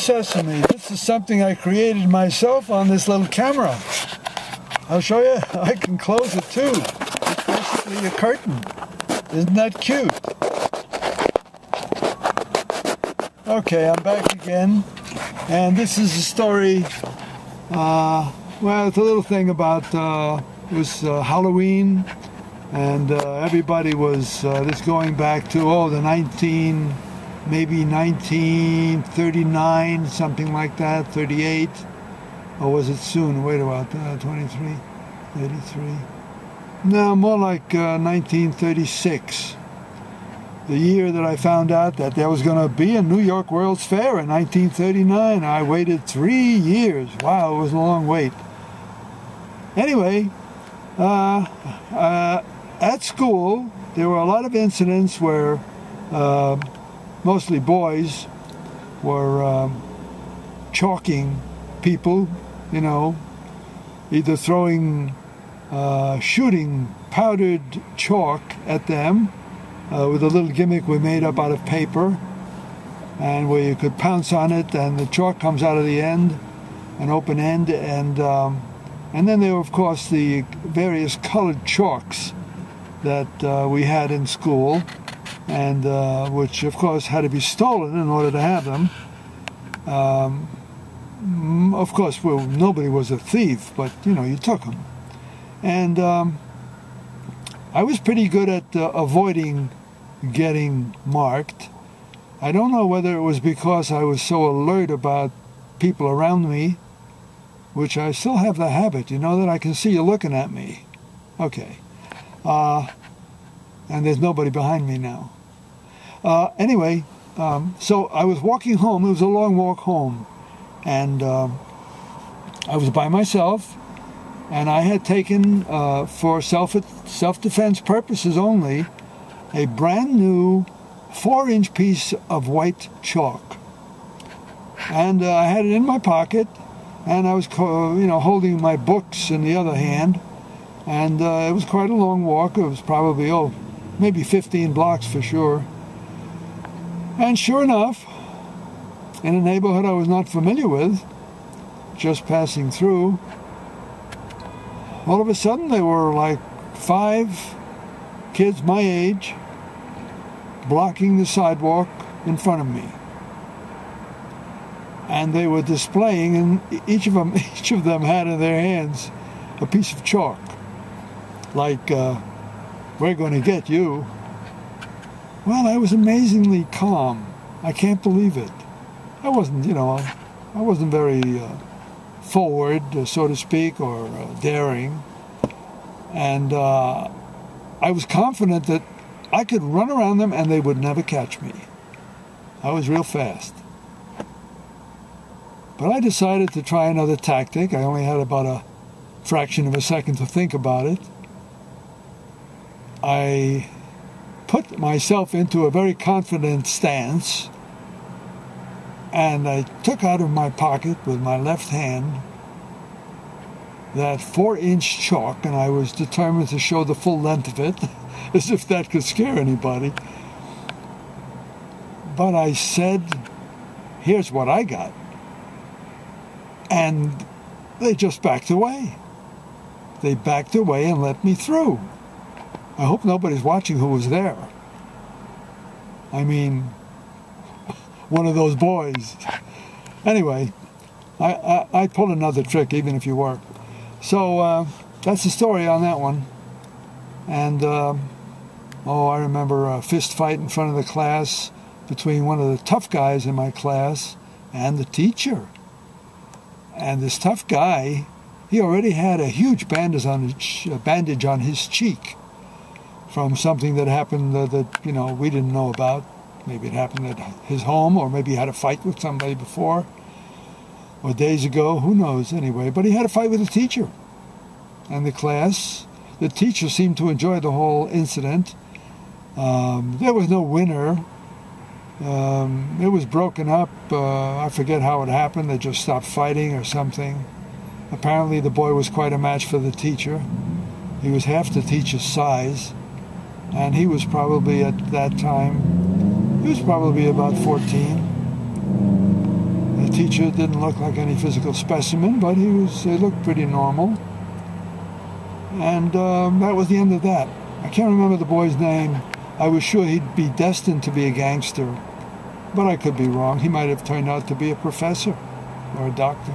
Sesame. This is something I created myself on this little camera. I'll show you. I can close it too. It's basically a curtain. Isn't that cute? Okay, I'm back again. And this is a story, well, it's a little thing about, it was Halloween. And everybody was, this going back to, maybe 1939, something like that, 38. Or was it soon? Wait about 23, 33. No, more like 1936. The year that I found out that there was going to be a New York World's Fair in 1939. I waited 3 years. Wow, it was a long wait. Anyway, at school, there were a lot of incidents where mostly boys were chalking people, you know, either throwing, shooting powdered chalk at them with a little gimmick we made up out of paper, and where you could pounce on it and the chalk comes out of the end, an open end, and then there were, of course, the various colored chalks that we had in school, and which, of course, had to be stolen in order to have them. Of course, well, nobody was a thief, but, you know, you took them. And I was pretty good at avoiding getting marked. I don't know whether it was because I was so alert about people around me, which I still have the habit, you know, that I can see you looking at me. Okay. And there's nobody behind me now. Anyway, so I was walking home. It was a long walk home. And I was by myself. And I had taken, for self-defense purposes only, a brand new 4-inch piece of white chalk. And I had it in my pocket. And I was, you know, holding my books in the other hand. And it was quite a long walk. It was probably, maybe 15 blocks for sure. And sure enough, in a neighborhood I was not familiar with, just passing through, all of a sudden there were like 5 kids my age blocking the sidewalk in front of me. And they were displaying, and each of them had in their hands a piece of chalk. Like, we're going to get you. Well, I was amazingly calm. I can't believe it. I wasn't, you know, I wasn't very forward, so to speak, or daring. And I was confident that I could run around them and they would never catch me. I was real fast. But I decided to try another tactic. I only had about a fraction of a second to think about it. I put myself into a very confident stance, and I took out of my pocket with my left hand that 4-inch chalk, and I was determined to show the full length of it, as if that could scare anybody. But I said, here's what I got. And they just backed away. They backed away and let me through. I hope nobody's watching who was there. I mean, one of those boys. Anyway, I pulled another trick, even if you were. So that's the story on that one. And, I remember a fist fight in front of the class between one of the tough guys in my class and the teacher. And this tough guy, he already had a huge bandage on his cheek from something that happened that, you know, we didn't know about. Maybe it happened at his home, or maybe he had a fight with somebody before, or days ago, who knows, anyway. But he had a fight with a teacher. And the class, the teacher seemed to enjoy the whole incident. There was no winner. It was broken up. I forget how it happened. They just stopped fighting or something. Apparently the boy was quite a match for the teacher. He was half the teacher's size. And he was probably, at that time, he was probably about 14. The teacher didn't look like any physical specimen, but he looked pretty normal. And that was the end of that. I can't remember the boy's name. I was sure he'd be destined to be a gangster, but I could be wrong. He might have turned out to be a professor or a doctor.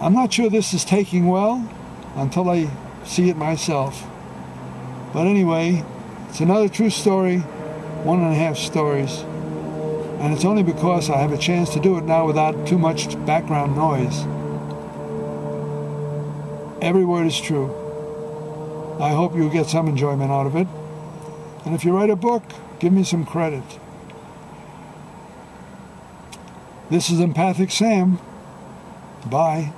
I'm not sure this is taking well until I see it myself. But anyway, it's another true story, 1.5 stories. And it's only because I have a chance to do it now without too much background noise. Every word is true. I hope you get some enjoyment out of it. And if you write a book, give me some credit. This is Empathic Sam. Bye.